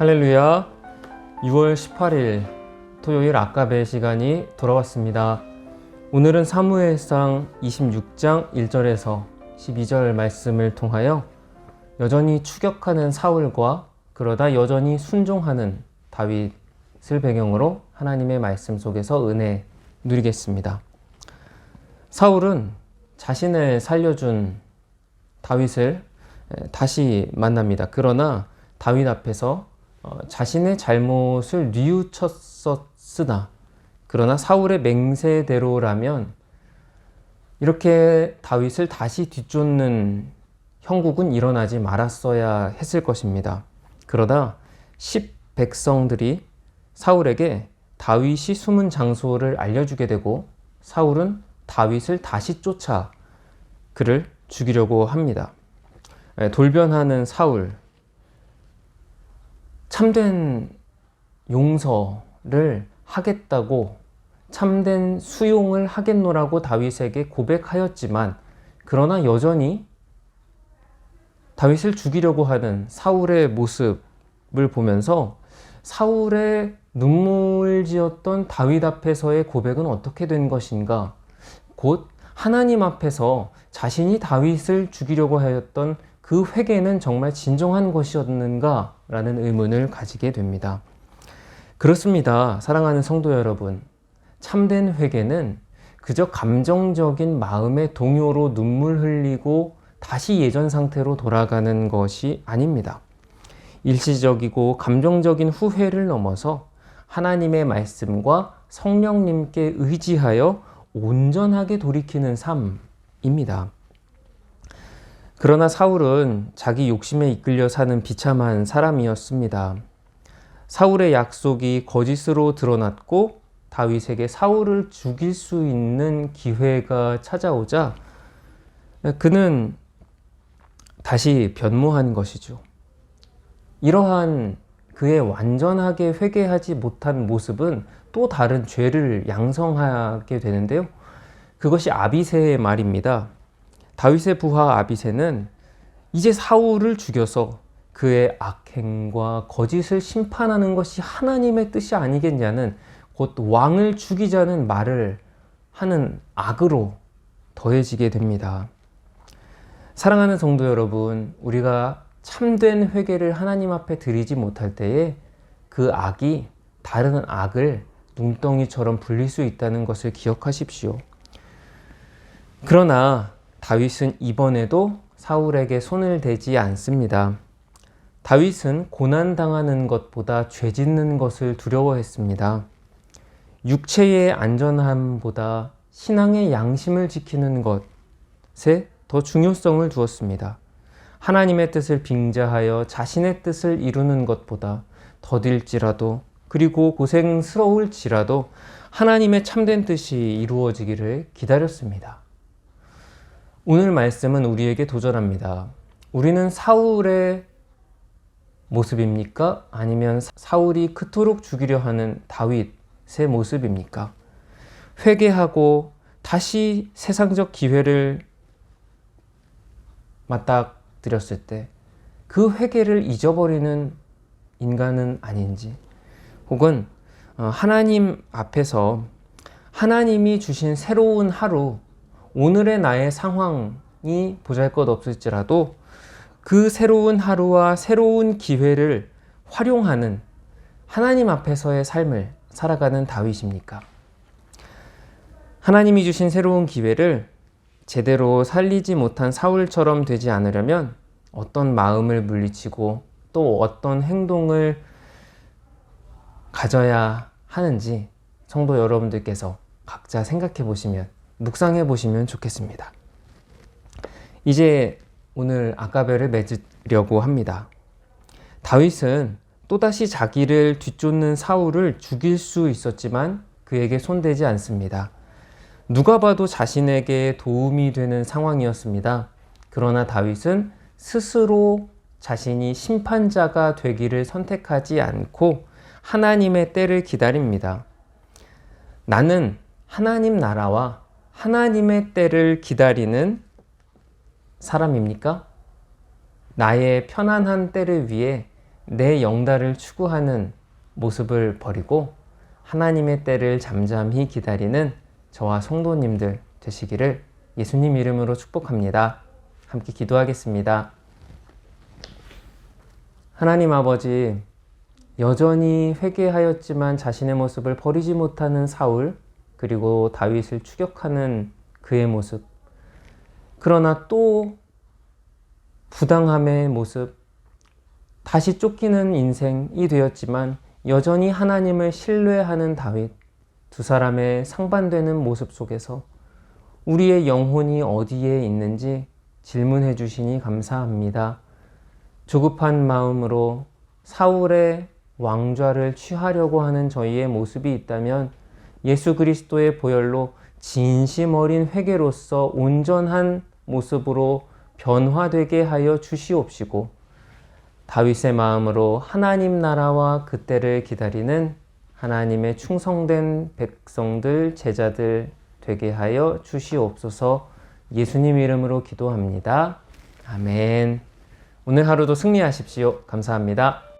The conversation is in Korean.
할렐루야. 6월 18일 토요일 아까베 시간이 돌아왔습니다. 오늘은 사무엘상 26장 1절에서 12절 말씀을 통하여 여전히 추격하는 사울과 그러다 여전히 순종하는 다윗을 배경으로 하나님의 말씀 속에서 은혜 누리겠습니다. 사울은 자신을 살려준 다윗을 다시 만납니다. 그러나 다윗 앞에서 자신의 잘못을 뉘우쳤었으나 그러나 사울의 맹세대로라면 이렇게 다윗을 다시 뒤쫓는 형국은 일어나지 말았어야 했을 것입니다. 그러다 10백성들이 사울에게 다윗이 숨은 장소를 알려주게 되고 사울은 다윗을 다시 쫓아 그를 죽이려고 합니다. 돌변하는 사울, 참된 용서를 하겠다고 참된 수용을 하겠노라고 다윗에게 고백하였지만 그러나 여전히 다윗을 죽이려고 하는 사울의 모습을 보면서 사울의 눈물지었던 다윗 앞에서의 고백은 어떻게 된 것인가? 곧 하나님 앞에서 자신이 다윗을 죽이려고 하였던 그 회개는 정말 진정한 것이었는가? 라는 의문을 가지게 됩니다. 그렇습니다. 사랑하는 성도 여러분. 참된 회개는 그저 감정적인 마음의 동요로 눈물 흘리고 다시 예전 상태로 돌아가는 것이 아닙니다. 일시적이고 감정적인 후회를 넘어서 하나님의 말씀과 성령님께 의지하여 온전하게 돌이키는 삶입니다. 그러나 사울은 자기 욕심에 이끌려 사는 비참한 사람이었습니다. 사울의 약속이 거짓으로 드러났고 다윗에게 사울을 죽일 수 있는 기회가 찾아오자 그는 다시 변모한 것이죠. 이러한 그의 완전하게 회개하지 못한 모습은 또 다른 죄를 양성하게 되는데요. 그것이 아비새의 말입니다. 다윗의 부하 아비새는 이제 사울을 죽여서 그의 악행과 거짓을 심판하는 것이 하나님의 뜻이 아니겠냐는 곧 왕을 죽이자는 말을 하는 악으로 더해지게 됩니다. 사랑하는 성도 여러분, 우리가 참된 회개를 하나님 앞에 드리지 못할 때에 그 악이 다른 악을 눈덩이처럼 불릴 수 있다는 것을 기억하십시오. 그러나 다윗은 이번에도 사울에게 손을 대지 않습니다. 다윗은 고난당하는 것보다 죄 짓는 것을 두려워했습니다. 육체의 안전함보다 신앙의 양심을 지키는 것에 더 중요성을 두었습니다. 하나님의 뜻을 빙자하여 자신의 뜻을 이루는 것보다 더딜지라도 그리고 고생스러울지라도 하나님의 참된 뜻이 이루어지기를 기다렸습니다. 오늘 말씀은 우리에게 도전합니다. 우리는 사울의 모습입니까? 아니면 사울이 그토록 죽이려 하는 다윗의 모습입니까? 회개하고 다시 세상적 기회를 맞닥뜨렸을 때 그 회개를 잊어버리는 인간은 아닌지, 혹은 하나님 앞에서 하나님이 주신 새로운 하루, 오늘의 나의 상황이 보잘것없을지라도 그 새로운 하루와 새로운 기회를 활용하는 하나님 앞에서의 삶을 살아가는 다윗입니까? 하나님이 주신 새로운 기회를 제대로 살리지 못한 사울처럼 되지 않으려면 어떤 마음을 물리치고 또 어떤 행동을 가져야 하는지 성도 여러분들께서 각자 생각해 보시면, 묵상해 보시면 좋겠습니다. 이제 오늘 아까베를 맺으려고 합니다. 다윗은 또다시 자기를 뒤쫓는 사울을 죽일 수 있었지만 그에게 손대지 않습니다. 누가 봐도 자신에게 도움이 되는 상황이었습니다. 그러나 다윗은 스스로 자신이 심판자가 되기를 선택하지 않고 하나님의 때를 기다립니다. 나는 하나님 나라와 하나님의 때를 기다리는 사람입니까? 나의 편안한 때를 위해 내 영달을 추구하는 모습을 버리고 하나님의 때를 잠잠히 기다리는 저와 성도님들 되시기를 예수님 이름으로 축복합니다. 함께 기도하겠습니다. 하나님 아버지, 여전히 회개하였지만 자신의 모습을 버리지 못하는 사울, 그리고 다윗을 추격하는 그의 모습, 그러나 또 부당함의 모습, 다시 쫓기는 인생이 되었지만 여전히 하나님을 신뢰하는 다윗, 두 사람의 상반되는 모습 속에서 우리의 영혼이 어디에 있는지 질문해 주시니 감사합니다. 조급한 마음으로 사울의 왕좌를 취하려고 하는 저희의 모습이 있다면 예수 그리스도의 보혈로 진심 어린 회개로서 온전한 모습으로 변화되게 하여 주시옵시고, 다윗의 마음으로 하나님 나라와 그 때를 기다리는 하나님의 충성된 백성들, 제자들 되게 하여 주시옵소서. 예수님 이름으로 기도합니다. 아멘. 오늘 하루도 승리하십시오. 감사합니다.